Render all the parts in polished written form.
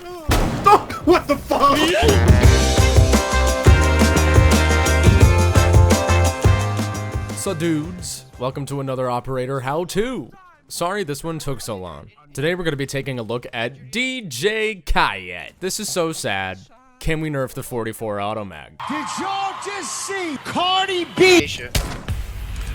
Oh, what the fuck? So dudes, welcome to another Operator How-To. Sorry this one took so long. Today we're going to be taking a look at DJ Kayed. This is so sad. Can we nerf the 44 auto mag? Did y'all just see Cardi B?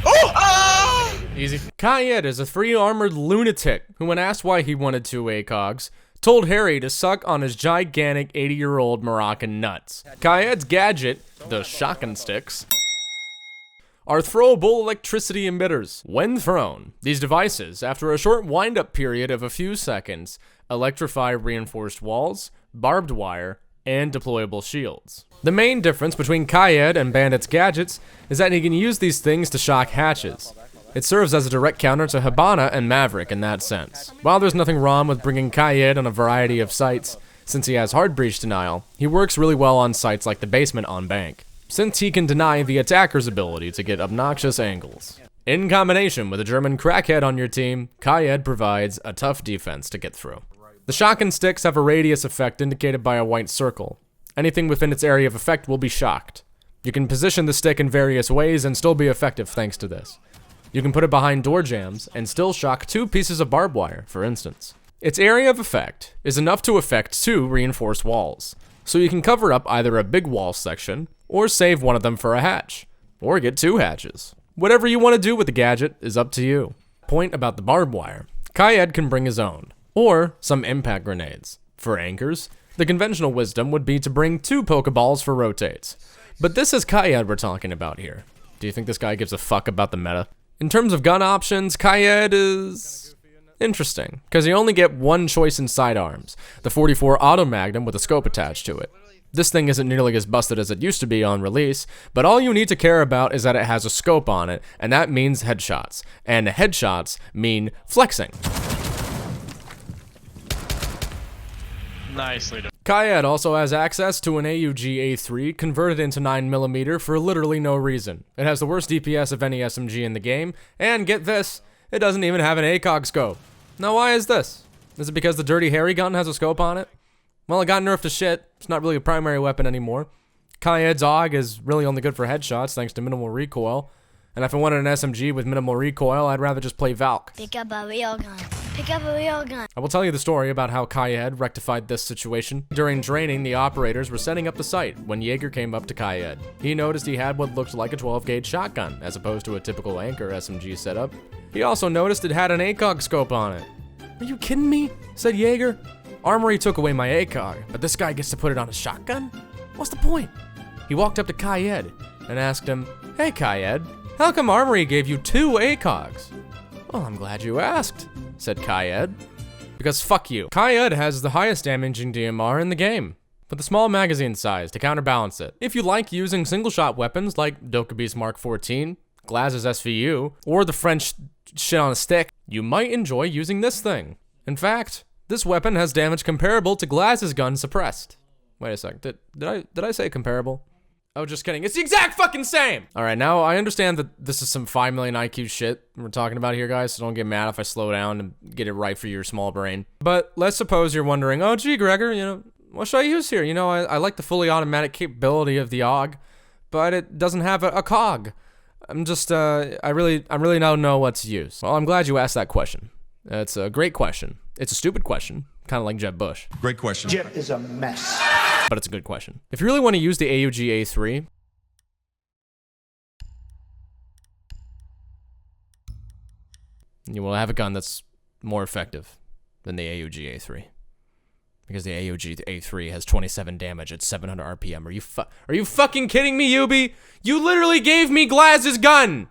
Oh! Ah! Easy. Kayed is a 3-armored lunatic who, when asked why he wanted 2 ACOGs, told Harry to suck on his gigantic 80-year-old Moroccan nuts. Kayed's gadget, the shotgun sticks, are throwable electricity emitters. When thrown, these devices, after a short wind-up period of a few seconds, electrify reinforced walls, barbed wire, and deployable shields. The main difference between Kayed and Bandit's gadgets is that he can use these things to shock hatches. It serves as a direct counter to Hibana and Maverick in that sense. While there's nothing wrong with bringing Kayed on a variety of sites, since he has hard breach denial, he works really well on sites like the basement on Bank, since he can deny the attacker's ability to get obnoxious angles. In combination with a German crackhead on your team, Kayed provides a tough defense to get through. The shotgun sticks have a radius effect indicated by a white circle. Anything within its area of effect will be shocked. You can position the stick in various ways and still be effective thanks to this. You can put it behind door jams and still shock 2 pieces of barbed wire, for instance. Its area of effect is enough to affect 2 reinforced walls, so you can cover up either a big wall section or save one of them for a hatch, or get 2 hatches. Whatever you want to do with the gadget is up to you. Point about the barbed wire. Kayed can bring his own, or some impact grenades. For anchors, the conventional wisdom would be to bring 2 Pokeballs for rotates. But this is Kayed we're talking about here. Do you think this guy gives a fuck about the meta? In terms of gun options, Kayed is interesting, because you only get one choice in sidearms, the 44 Auto Magnum with a scope attached to it. This thing isn't nearly as busted as it used to be on release, but all you need to care about is that it has a scope on it, and that means headshots. And headshots mean flexing. Nicely done. Kayed also has access to an AUG A3 converted into 9mm for literally no reason. It has the worst DPS of any SMG in the game, and get this, it doesn't even have an ACOG scope. Now why is this? Is it because the Dirty Harry gun has a scope on it? Well, it got nerfed to shit. It's not really a primary weapon anymore. Kayed's AUG is really only good for headshots thanks to minimal recoil. And if I wanted an SMG with minimal recoil, I'd rather just play Valk. Pick up a real gun. Pick up a real gun. I will tell you the story about how Kayed rectified this situation. During draining, the operators were setting up the site when Jaeger came up to Kayed. He noticed he had what looked like a 12-gauge shotgun, as opposed to a typical Anchor SMG setup. He also noticed it had an ACOG scope on it. Are you kidding me? Said Jaeger. Armory took away my ACOG, but this guy gets to put it on a shotgun? What's the point? He walked up to Kayed and asked him, "Hey Kayed, how come Armory gave you 2 ACOGs? Well, I'm glad you asked, said Kayed. Because fuck you. Kayed has the highest damaging DMR in the game, with a small magazine size to counterbalance it. If you like using single-shot weapons like Dokube's Mark 14, Glaz's SVU, or the French shit on a stick, you might enjoy using this thing. In fact, this weapon has damage comparable to Glaz's gun suppressed. Wait a sec, did I say comparable? Oh, just kidding. It's the exact fucking same! Alright, now I understand that this is some 5 million IQ shit we're talking about here, guys, so don't get mad if I slow down and get it right for your small brain. But let's suppose you're wondering, oh gee, Gregor, you know, what should I use here? You know, I like the fully automatic capability of the AUG, but it doesn't have a cog. I'm just, I really don't know what to use. Well, I'm glad you asked that question. It's a great question. It's a stupid question, kind of like Jeb Bush. Great question. Jeb is a mess. But it's a good question. If you really want to use the AUG A3, you will have a gun that's more effective than the AUG A3. Because the AUG A3 has 27 damage at 700 RPM. Are you fucking kidding me, Yubi? You literally gave me Glaz's gun!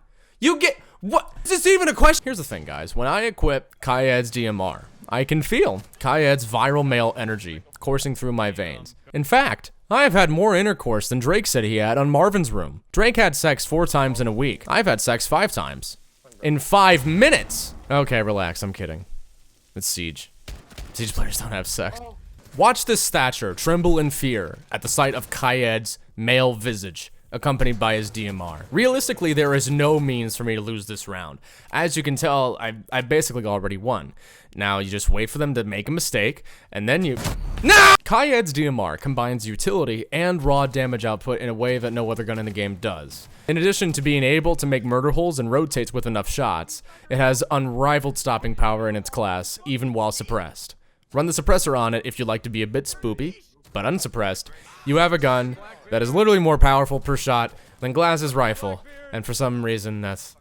What? Is this even a question? Here's the thing, guys. When I equip Kayed's DMR, I can feel Kayed's viral male energy coursing through my veins. In fact, I have had more intercourse than Drake said he had on Marvin's Room. Drake had sex 4 times in a week. I've had sex 5 times. In 5 minutes! Okay, relax, I'm kidding. It's Siege. Siege players don't have sex. Watch this stature tremble in fear at the sight of Kayed's male visage, accompanied by his DMR. Realistically, there is no means for me to lose this round. As you can tell, I basically already won. Now, you just wait for them to make a mistake, and then you... No! Kayed's DMR combines utility and raw damage output in a way that no other gun in the game does. In addition to being able to make murder holes and rotates with enough shots, it has unrivaled stopping power in its class, even while suppressed. Run the suppressor on it if you like to be a bit spoopy, but unsuppressed, you have a gun that is literally more powerful per shot than Glass's rifle, and for some reason that's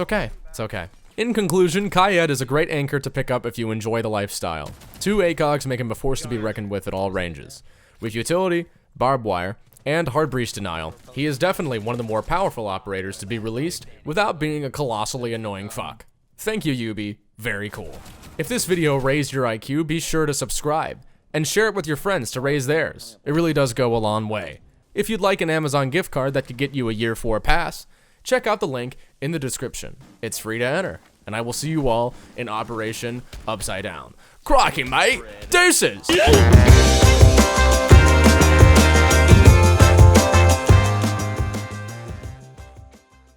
okay. It's okay. In conclusion, Kayed is a great anchor to pick up if you enjoy the lifestyle. 2 ACOGs make him a force to be reckoned with at all ranges. With utility, barbed wire, and hard breach denial, he is definitely one of the more powerful operators to be released without being a colossally annoying fuck. Thank you, Yubi. Very cool. If this video raised your IQ, be sure to subscribe and share it with your friends to raise theirs. It really does go a long way. If you'd like an Amazon gift card that could get you a year 4 pass, check out the link in the description. It's free to enter, and I will see you all in Operation Upside Down. Crocky, mate! Deuces!